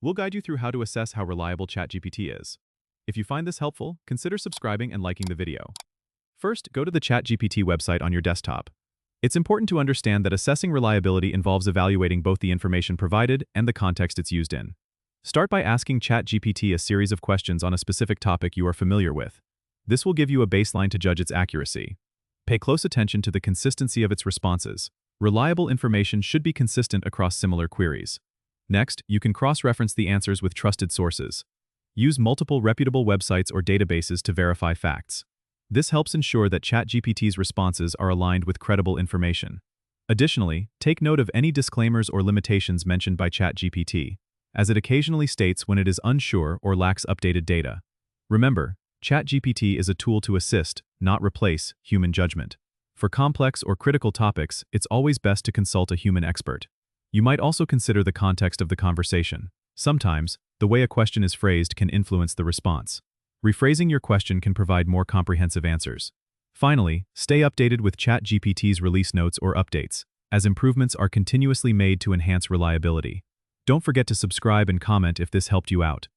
We'll guide you through how to assess how reliable ChatGPT is. If you find this helpful, consider subscribing and liking the video. First, go to the ChatGPT website on your desktop. It's important to understand that assessing reliability involves evaluating both the information provided and the context it's used in. Start by asking ChatGPT a series of questions on a specific topic you are familiar with. This will give you a baseline to judge its accuracy. Pay close attention to the consistency of its responses. Reliable information should be consistent across similar queries. Next, you can cross-reference the answers with trusted sources. Use multiple reputable websites or databases to verify facts. This helps ensure that ChatGPT's responses are aligned with credible information. Additionally, take note of any disclaimers or limitations mentioned by ChatGPT, as it occasionally states when it is unsure or lacks updated data. Remember, ChatGPT is a tool to assist, not replace, human judgment. For complex or critical topics, it's always best to consult a human expert. You might also consider the context of the conversation. Sometimes, the way a question is phrased can influence the response. Rephrasing your question can provide more comprehensive answers. Finally, stay updated with ChatGPT's release notes or updates, as improvements are continuously made to enhance reliability. Don't forget to subscribe and comment if this helped you out.